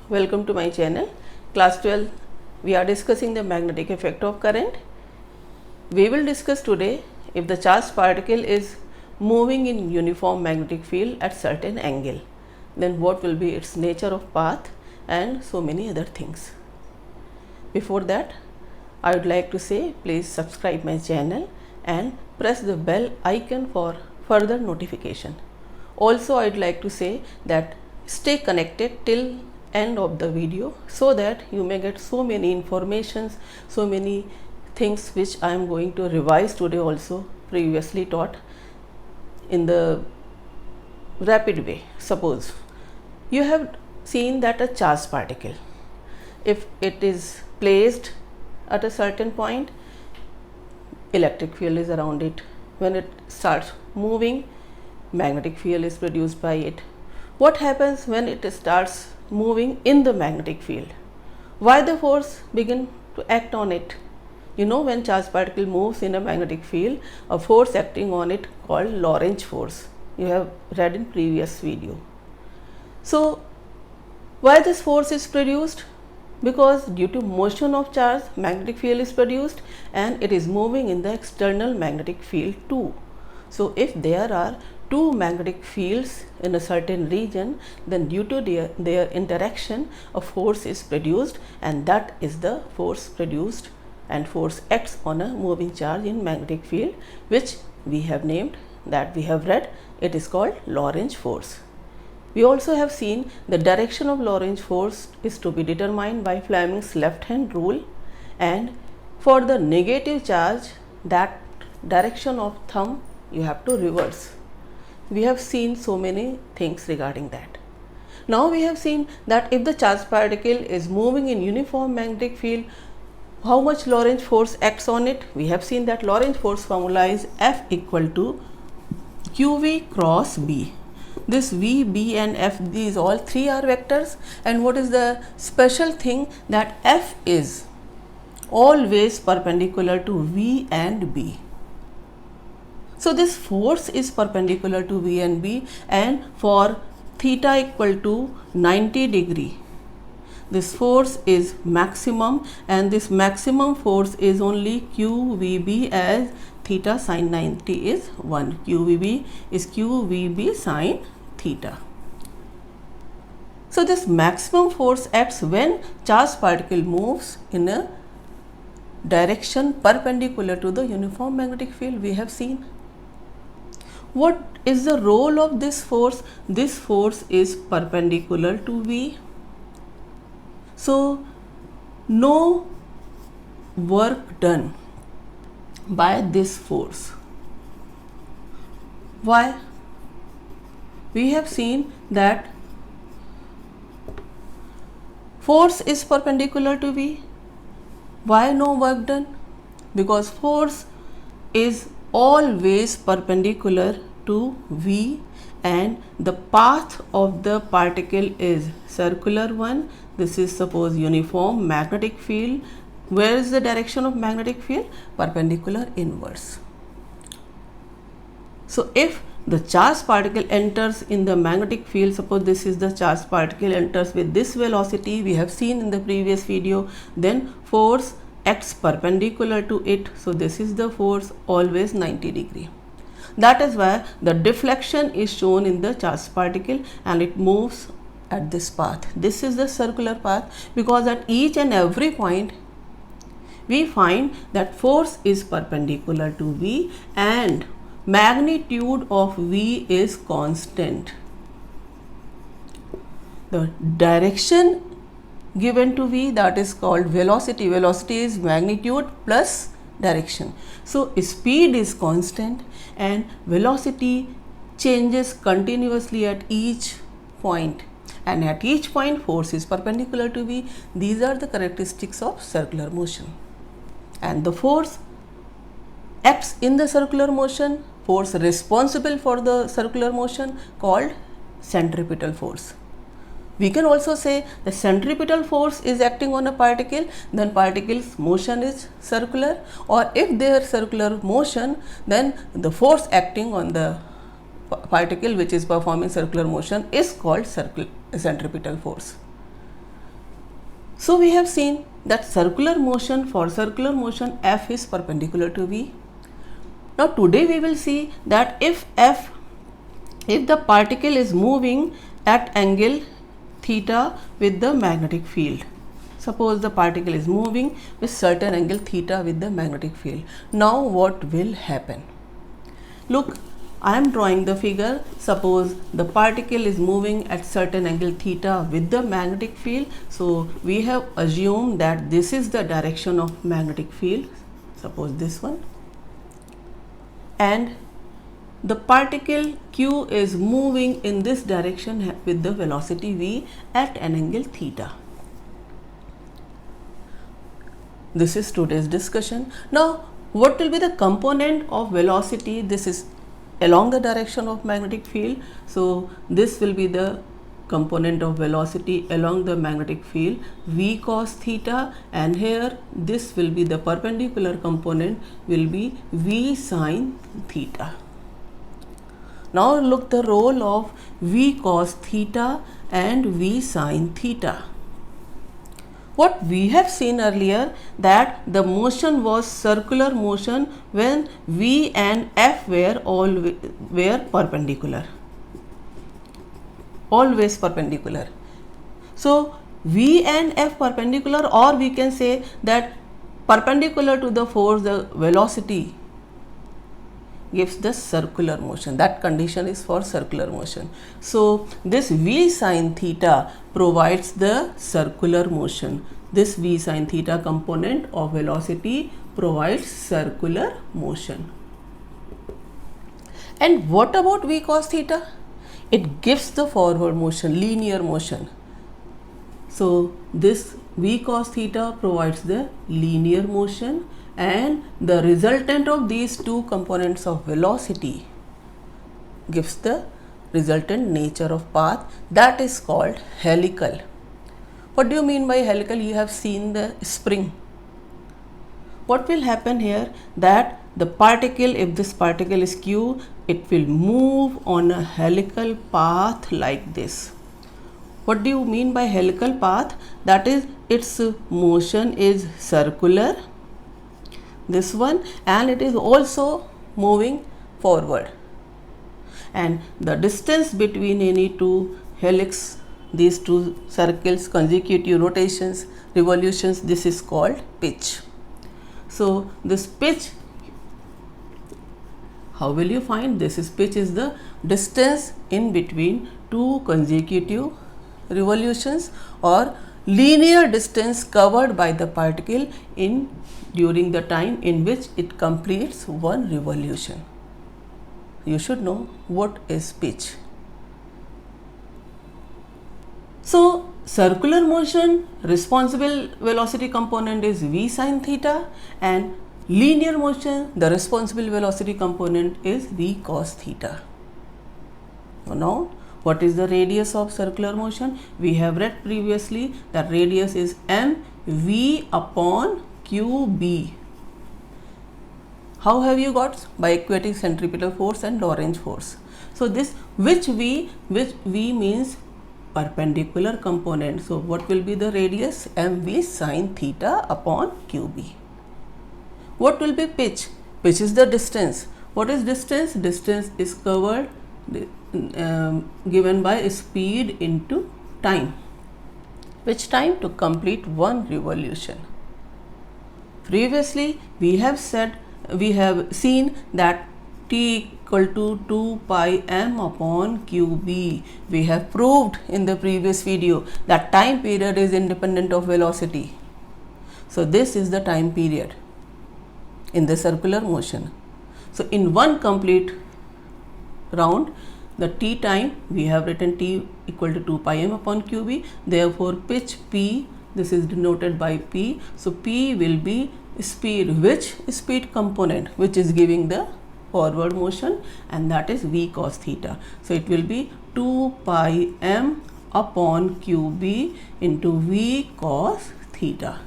welcome to my channel. Class 12, we are discussing the magnetic effect of current. We will discuss today if the charged particle is moving in uniform magnetic field at certain angle, then what will be its nature of path and so many other things. Before that, I would like to say please subscribe my channel and press the bell icon for further notification. Also, I would like to say that stay connected till end of the video so that you may get so many informations, so many things which I am going to revise today also previously taught in the rapid way. Suppose you have seen that a charged particle, if it is placed at a certain point, electric field is around it. When it starts moving, magnetic field is produced by it. What happens when it starts moving in the magnetic field? Why the force begin to act on it? You know, when charged particle moves in a magnetic field, a force acting on it called Lorentz force. You have read in previous video. So, why this force is produced? Because due to motion of charge, magnetic field is produced and it is moving in the external magnetic field too. So, if there are two magnetic fields in a certain region, then due to their interaction, a force is produced, and that is the force produced, and force acts on a moving charge in magnetic field, which we have named, that we have read, it is called Lorentz force. We also have seen the direction of Lorentz force is to be determined by Fleming's left hand rule, and for the negative charge, that direction of thumb you have to reverse. We have seen so many things regarding that. Now we have seen that if the charged particle is moving in uniform magnetic field, how much Lorentz force acts on it? We have seen that Lorentz force formula is F equal to QV cross B. This V, B and F, these all three are vectors, and what is the special thing, that F is always perpendicular to V and B. So this force is perpendicular to V and B, and for theta equal to 90 degree, this force is maximum, and this maximum force is only QVB, as theta sin 90 is 1. QVB is QVB sin theta. So this maximum force acts when charged particle moves in a direction perpendicular to the uniform magnetic field. We have seen. What is the role of this force? This force is perpendicular to V. So, no work done by this force. Why? We have seen that force is perpendicular to V. Why no work done? Because force is always perpendicular to V, and the path of the particle is circular one. This is suppose uniform magnetic field. Where is the direction of magnetic field? Perpendicular inverse. So if the charged particle enters in the magnetic field, suppose this is the charged particle enters with this velocity, we have seen in the previous video, then force acts perpendicular to it. So this is the force, always 90 degree. That is why the deflection is shown in the charged particle and it moves at this path. This is the circular path, because at each and every point we find that force is perpendicular to V and magnitude of V is constant. The direction given to V, that is called velocity. Velocity is magnitude plus direction. So speed is constant and velocity changes continuously at each point, and at each point force is perpendicular to V. These are the characteristics of circular motion, and the force acts in the circular motion, force responsible for the circular motion called centripetal force. We can also say the centripetal force is acting on a particle, then particle's motion is circular, or if there is circular motion, then the force acting on the particle which is performing circular motion is called centripetal force. So we have seen that circular motion, for circular motion F is perpendicular to V. Now today we will see that if the particle is moving at angle theta with the magnetic field. Suppose the particle is moving with certain angle theta with the magnetic field. Now what will happen? Look, I am drawing the figure. Suppose the particle is moving at certain angle theta with the magnetic field. So we have assumed that this is the direction of magnetic field. Suppose this one. And the particle Q is moving in this direction with the velocity V at an angle theta. This is today's discussion. Now, what will be the component of velocity? This is along the direction of magnetic field. So, this will be the component of velocity along the magnetic field, V cos theta, and here this will be the perpendicular component, will be V sin theta. Now look the role of V cos theta and V sin theta. What we have seen earlier, that the motion was circular motion when V and F were perpendicular, always perpendicular. So V and F perpendicular, or we can say that perpendicular to the force, the velocity gives the circular motion. That condition is for circular motion. So this V sin theta provides the circular motion. This V sin theta component of velocity provides circular motion. And what about V cos theta? It gives the forward motion, linear motion. So this V cos theta provides the linear motion, and the resultant of these two components of velocity gives the resultant nature of path, that is called helical. What do you mean by helical? You have seen the spring. What will happen here, that the particle, if this particle is Q, it will move on a helical path like this. What do you mean by helical path? That is, its motion is circular, this one, and it is also moving forward, and the distance between any two helix, these two circles, consecutive rotations, revolutions, this is called pitch. So this pitch, how will you find this? Is pitch is the distance in between two consecutive revolutions, or linear distance covered by the particle in during the time in which it completes one revolution. You should know what is pitch. So circular motion, responsible velocity component is V sin theta, and linear motion, the responsible velocity component is V cos theta. Now what is the radius of circular motion? We have read previously that radius is mv upon qb. How have you got? By equating centripetal force and Lorentz force. So this which v means perpendicular component. So what will be the radius? mv sin theta upon qb. What will be pitch? Pitch is the distance. What is distance? Distance is covered given by speed into time. Which time? To complete one revolution. Previously we have seen that t equal to 2 pi m upon qb. We have proved in the previous video that time period is independent of velocity. So this is the time period in the circular motion. So in one complete round, the t time, we have written t equal to 2 pi m upon qb. Therefore pitch p, this is denoted by p. So p will be speed. Which speed component? Which is giving the forward motion, and that is v cos theta. So it will be 2 pi m upon qb into v cos theta.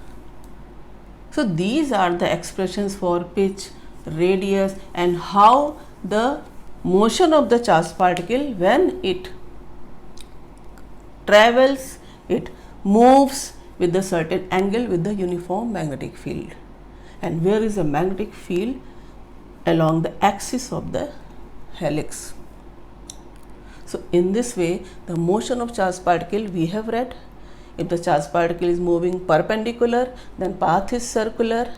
So these are the expressions for pitch, radius, and how the motion of the charged particle, when it travels, it moves with a certain angle with the uniform magnetic field, and where is the magnetic field along the axis of the helix. So in this way, the motion of charged particle we have read. If the charged particle is moving perpendicular, then path is circular.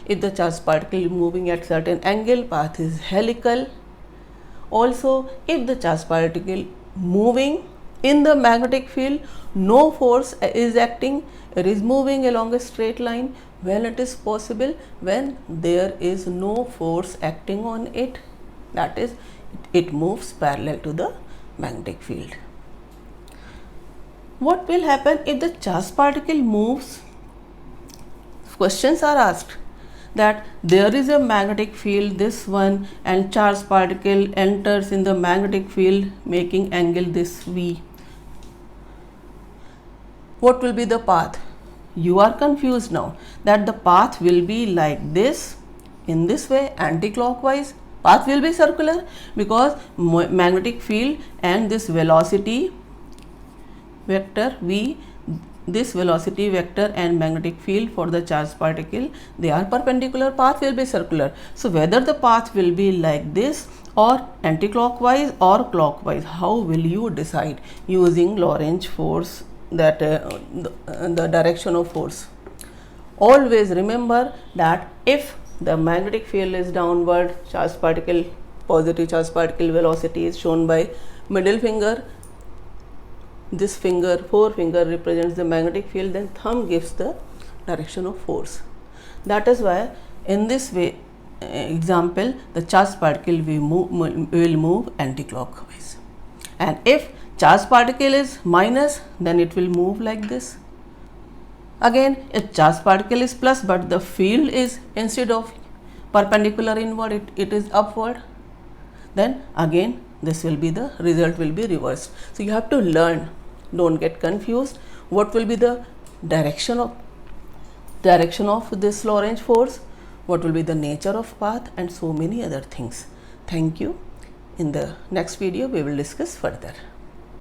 If the charged particle is moving at certain angle, path is helical. Also, if the charged particle moving in the magnetic field, no force is acting, it is moving along a straight line. When it is possible, when there is no force acting on it, that is, it moves parallel to the magnetic field. What will happen if the charged particle moves? Questions are asked that there is a magnetic field, this one, and charged particle enters in the magnetic field making angle this V. What will be the path? You are confused now that the path will be like this, in this way, anti-clockwise. Path will be circular because magnetic field and this velocity vector V, this velocity vector and magnetic field for the charged particle, they are perpendicular, path will be circular. So whether the path will be like this or anti-clockwise or clockwise, how will you decide using Lorentz force, that the direction of force? Always remember that if the magnetic field is downward, charged particle, positive charged particle velocity is shown by middle finger, this finger, forefinger represents the magnetic field, then thumb gives the direction of force. That is why in this way, example, the charged particle will move anti-clockwise, and if charged particle is minus, then it will move like this. Again, if charged particle is plus but the field is, instead of perpendicular inward, it is upward, then again this will be the result will be reversed. So you have to learn, don't get confused, what will be the direction of this Lorentz force, what will be the nature of path, and so many other things. Thank you. In the next video we will discuss further.